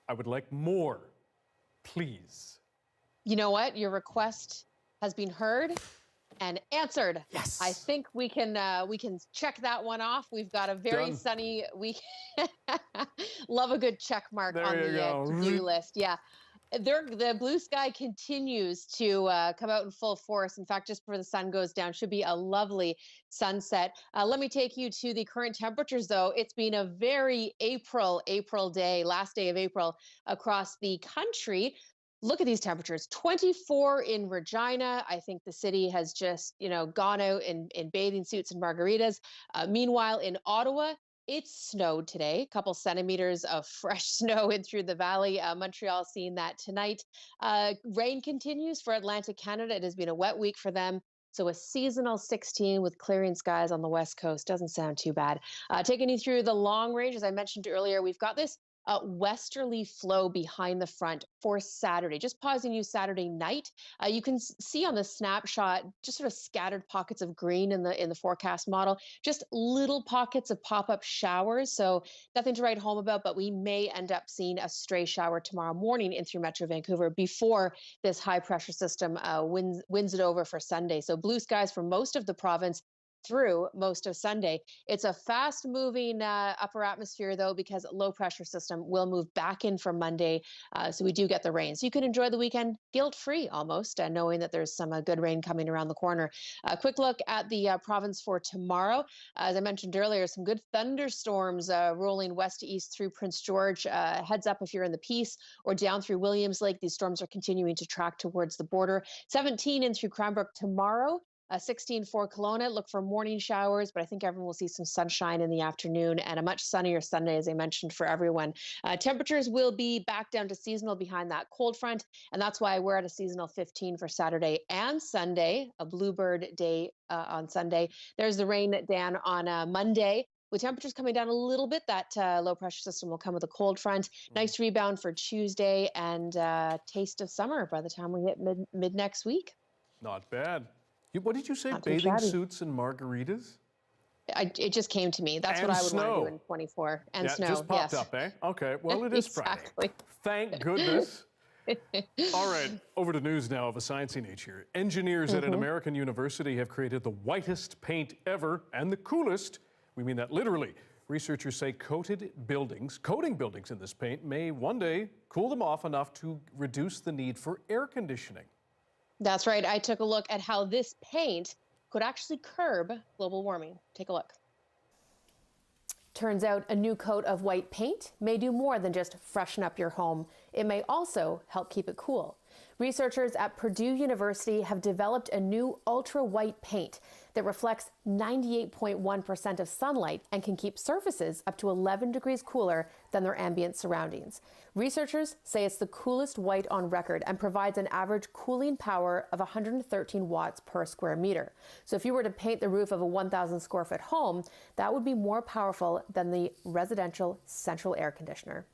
I would like more, please. You know what? Your request has been heard and answered. Yes. I think we can check that one off. We've got a very sunny week. Love a good check mark on the to-do list. Yeah. The blue sky continues to come out in full force. In fact, just before the sun goes down, should be a lovely sunset. Let me take you to the current temperatures, though. It's been a very April day, last day of April across the country. Look at these temperatures, 24 in Regina. I think the city has just, gone out in bathing suits and margaritas. Meanwhile, in Ottawa, it snowed today, a couple centimeters of fresh snow in through the valley. Montreal seeing that tonight. Rain continues for Atlantic Canada. It has been a wet week for them. So a seasonal 16 with clearing skies on the west coast doesn't sound too bad. Taking you through the long range, as I mentioned earlier, we've got this westerly flow behind the front for Saturday. Just pausing you Saturday night, you can see on the snapshot just sort of scattered pockets of green in the forecast model, just little pockets of pop-up showers. So nothing to write home about, but we may end up seeing a stray shower tomorrow morning in through Metro Vancouver before this high pressure system wins it over for Sunday. So blue skies for most of the province through most of Sunday. It's a fast moving upper atmosphere though, because low pressure system will move back in for Monday. So we do get the rain. So you can enjoy the weekend guilt-free almost, knowing that there's some good rain coming around the corner. A quick look at the province for tomorrow. As I mentioned earlier, some good thunderstorms rolling west to east through Prince George. Heads up if you're in the Peace or down through Williams Lake. These storms are continuing to track towards the border. 17 in through Cranbrook tomorrow. 16 for Kelowna. Look for morning showers, but I think everyone will see some sunshine in the afternoon and a much sunnier Sunday, as I mentioned, for everyone. Temperatures will be back down to seasonal behind that cold front, and that's why we're at a seasonal 15 for Saturday and Sunday, a bluebird day on Sunday. There's the rain, Dan, on Monday. With temperatures coming down a little bit, that low pressure system will come with a cold front. Nice rebound for Tuesday and taste of summer by the time we hit mid next week. Not bad. What did you say? Bathing suits and margaritas? It just came to me. That's what I would want to do in 24. And snow, just popped up, eh? Okay, well, it is Friday. Thank goodness. All right, over to news now of a sciencey nature. Engineers at an American university have created the whitest paint ever and the coolest. We mean that literally. Researchers say coating buildings in this paint may one day cool them off enough to reduce the need for air conditioning. That's right. I took a look at how this paint could actually curb global warming. Take a look. Turns out a new coat of white paint may do more than just freshen up your home. It may also help keep it cool. Researchers at Purdue University have developed a new ultra-white paint that reflects 98.1% of sunlight and can keep surfaces up to 11 degrees cooler than their ambient surroundings. Researchers say it's the coolest white on record and provides an average cooling power of 113 watts per square meter. So if you were to paint the roof of a 1,000 square foot home, that would be more powerful than the residential central air conditioner.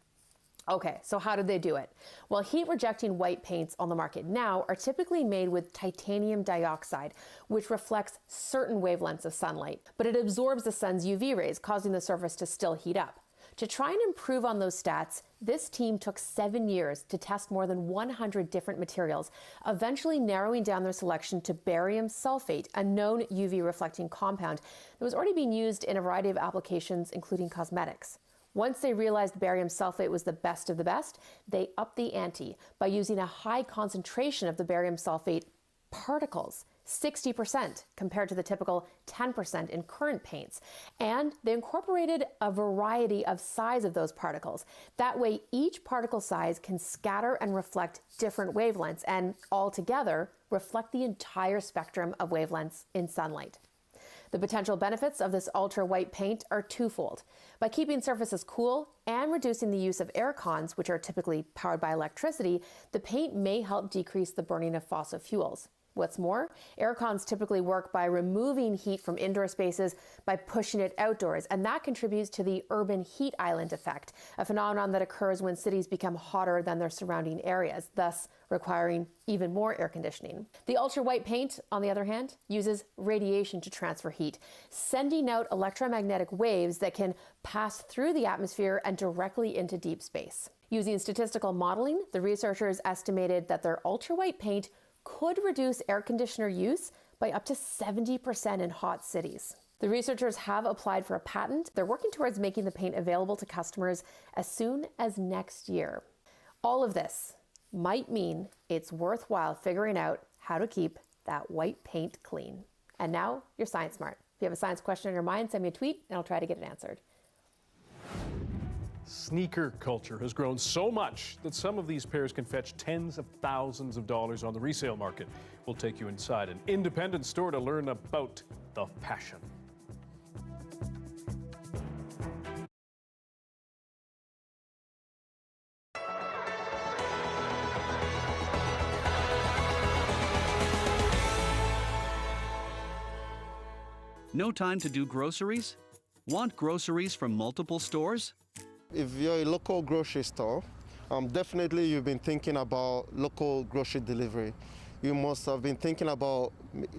Okay, so how did they do it? Well, heat-rejecting white paints on the market now are typically made with titanium dioxide, which reflects certain wavelengths of sunlight, but it absorbs the sun's UV rays, causing the surface to still heat up. To try and improve on those stats, this team took 7 years to test more than 100 different materials, eventually narrowing down their selection to barium sulfate, a known UV-reflecting compound that was already being used in a variety of applications, including cosmetics. Once they realized barium sulfate was the best of the best, they upped the ante by using a high concentration of the barium sulfate particles, 60% compared to the typical 10% in current paints. And they incorporated a variety of size of those particles. That way, each particle size can scatter and reflect different wavelengths and altogether reflect the entire spectrum of wavelengths in sunlight. The potential benefits of this ultra-white paint are twofold. By keeping surfaces cool and reducing the use of air cons, which are typically powered by electricity, the paint may help decrease the burning of fossil fuels. What's more, air cons typically work by removing heat from indoor spaces by pushing it outdoors, and that contributes to the urban heat island effect, a phenomenon that occurs when cities become hotter than their surrounding areas, thus requiring even more air conditioning. The ultra-white paint, on the other hand, uses radiation to transfer heat, sending out electromagnetic waves that can pass through the atmosphere and directly into deep space. Using statistical modeling, the researchers estimated that their ultra-white paint could reduce air conditioner use by up to 70% in hot cities. The researchers have applied for a patent. They're working towards making the paint available to customers as soon as next year. All of this might mean it's worthwhile figuring out how to keep that white paint clean. And now you're Science Smart. If you have a science question in your mind, send me a tweet and I'll try to get it answered. Sneaker culture has grown so much that some of these pairs can fetch tens of thousands of dollars on the resale market. We'll take you inside an independent store to learn about the passion. No time to do groceries? Want groceries from multiple stores? If you're a local grocery store, definitely you've been thinking about local grocery delivery. You must have been thinking about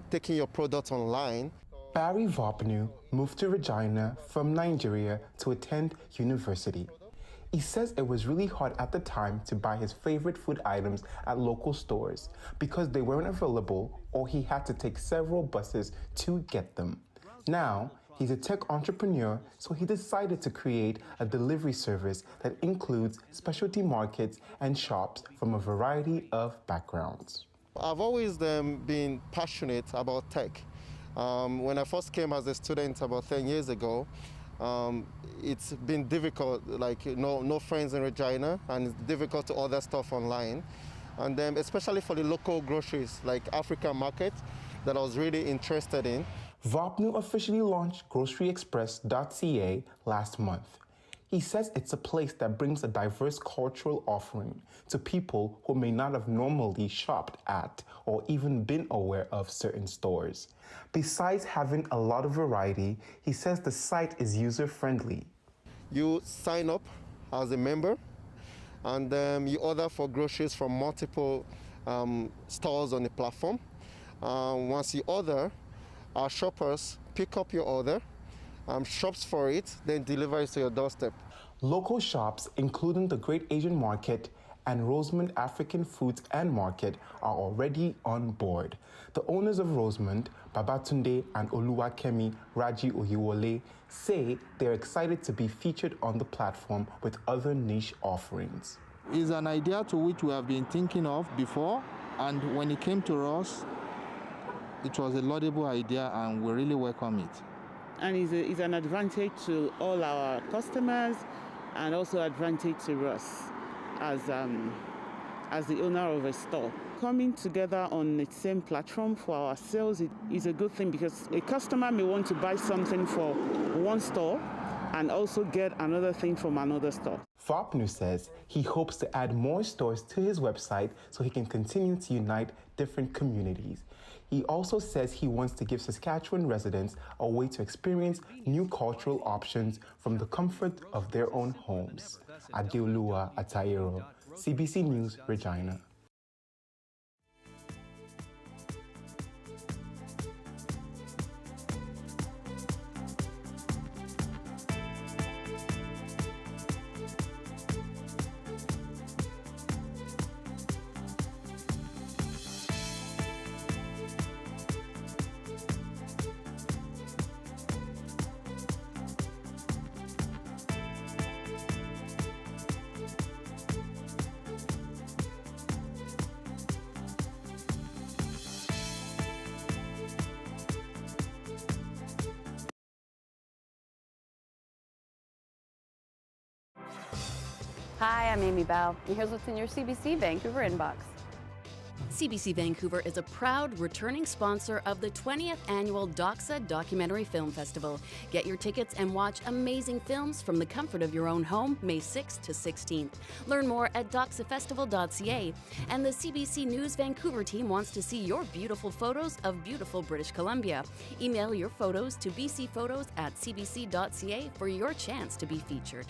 taking your products online. Barry Vopnu moved to Regina from Nigeria to attend university. He says it was really hard at the time to buy his favorite food items at local stores because they weren't available or he had to take several buses to get them. Now, he's a tech entrepreneur, so he decided to create a delivery service that includes specialty markets and shops from a variety of backgrounds. I've always been passionate about tech. When I first came as a student about 10 years ago, it's been difficult, like no friends in Regina, and it's difficult to order stuff online. And then especially for the local groceries, like African market, that I was really interested in. Vopnu officially launched GroceryExpress.ca last month. He says it's a place that brings a diverse cultural offering to people who may not have normally shopped at or even been aware of certain stores. Besides having a lot of variety, he says the site is user-friendly. You sign up as a member and you order for groceries from multiple stores on the platform. Once you order, our shoppers pick up your order, shops for it, then deliver it to your doorstep. Local shops, including the Great Asian Market and Rosemont African Foods and Market, are already on board. The owners of Rosemont, Babatunde and Oluwakemi Raji Oyiwole, say they're excited to be featured on the platform with other niche offerings. It's an idea to which we have been thinking of before, and when it came to us, it was a laudable idea and we really welcome it. And it's an advantage to all our customers and also advantage to us as the owner of a store. Coming together on the same platform for our sales is a good thing because a customer may want to buy something for one store and also get another thing from another store. Vopnu says he hopes to add more stores to his website so he can continue to unite different communities. He also says he wants to give Saskatchewan residents a way to experience new cultural options from the comfort of their own homes. Adeoluwa Atayero, CBC News, Regina. Hi, I'm Amy Bell, and here's what's in your CBC Vancouver inbox. CBC Vancouver is a proud returning sponsor of the 20th annual Doxa Documentary Film Festival. Get your tickets and watch amazing films from the comfort of your own home, May 6th to 16th. Learn more at doxafestival.ca. And the CBC News Vancouver team wants to see your beautiful photos of beautiful British Columbia. Email your photos to bcphotos@cbc.ca for your chance to be featured.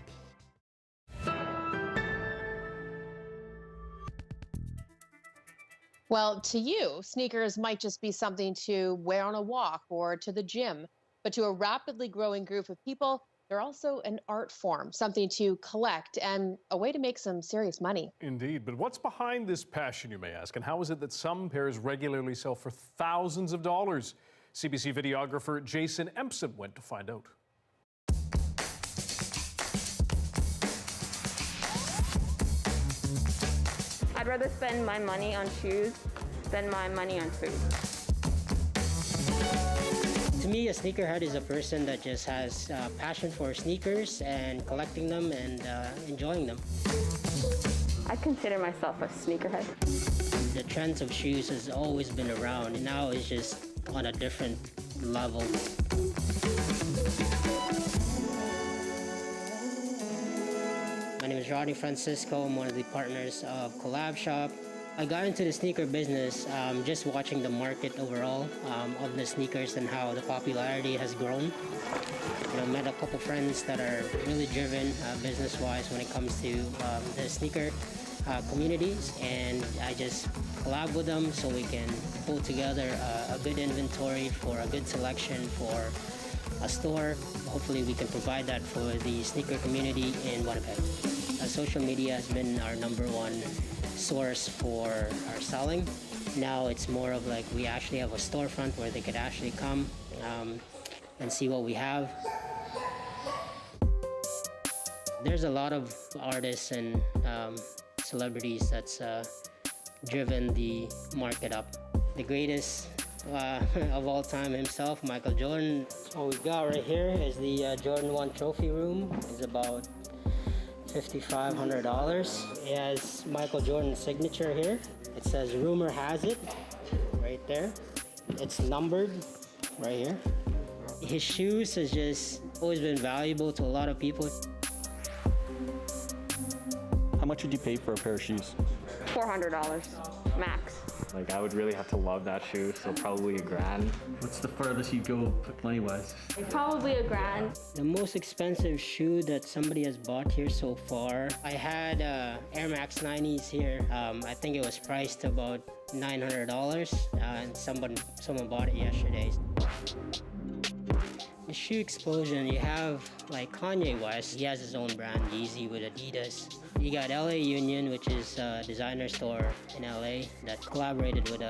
Well, to you, sneakers might just be something to wear on a walk or to the gym, but to a rapidly growing group of people, they're also an art form, something to collect and a way to make some serious money. Indeed, but what's behind this passion, you may ask, and how is it that some pairs regularly sell for thousands of dollars? CBC videographer Jason Empson went to find out. I'd rather spend my money on shoes than my money on food. To me, a sneakerhead is a person that just has passion for sneakers and collecting them and enjoying them. I consider myself a sneakerhead. The trends of shoes has always been around, and now it's just on a different level. My name is Rodney Francisco. I'm one of the partners of Collab Shop. I got into the sneaker business just watching the market overall of the sneakers and how the popularity has grown. You know, met a couple friends that are really driven business-wise when it comes to the sneaker communities, and I just collab with them so we can pull together a good inventory for a good selection for a store. Hopefully we can provide that for the sneaker community in Winnipeg. Social media has been our #1 source for our selling. Now it's more of like we actually have a storefront where they could actually come and see what we have. There's a lot of artists and celebrities that's driven the market up. The greatest of all time himself, Michael Jordan. What we got right here is the Jordan 1 trophy room. It's about $5,500. It has Michael Jordan's signature here. It says "Rumor Has It" right there. It's numbered right here. His shoes has just always been valuable to a lot of people. How much would you pay for a pair of shoes? $400 max. Like, I would really have to love that shoe, so probably $1,000. What's the furthest you'd go money-wise? Probably $1,000. The most expensive shoe that somebody has bought here so far, I had Air Max 90s here. I think it was priced about $900, and someone bought it yesterday. The shoe explosion, you have like Kanye West. He has his own brand, Yeezy with Adidas. You got LA Union, which is a designer store in LA that collaborated with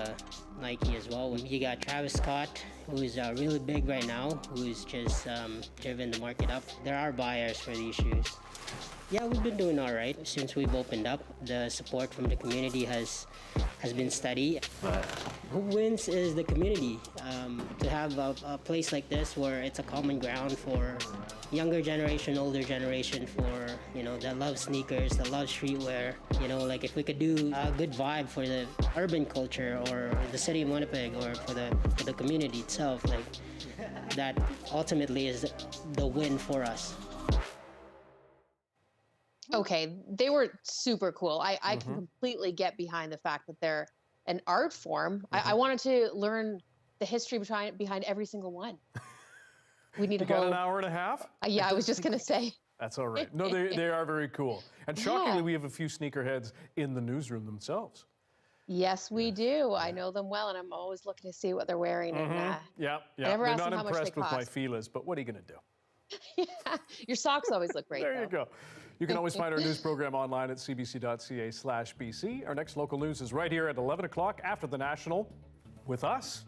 Nike as well. You got Travis Scott, who's really big right now, who's just driven the market up. There are buyers for these shoes. Yeah, we've been doing all right since we've opened up. The support from the community has been steady. But who wins is the community. To have a place like this where it's a common ground for younger generation, older generation, for, you know, that love sneakers, that love streetwear. You know, like if we could do a good vibe for the urban culture or the city of Winnipeg or for the community itself, like that ultimately is the win for us. Okay, they were super cool. I can completely get behind the fact that they're an art form. I wanted to learn the history behind every single one. We need You got an hour and a half? Yeah, I was just going to say. That's all right. No, they are very cool. And shockingly, we have a few sneakerheads in the newsroom themselves. Yes, we do. I know them well, and I'm always looking to see what they're wearing. And, Yeah. never They're ask not them how much impressed they with my cost. feelers, but what are you going to do? Yeah, your socks always look great. There you go. You can always find our news program online at cbc.ca/BC. Our next local news is right here at 11 o'clock after the National with us.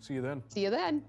See you then. See you then.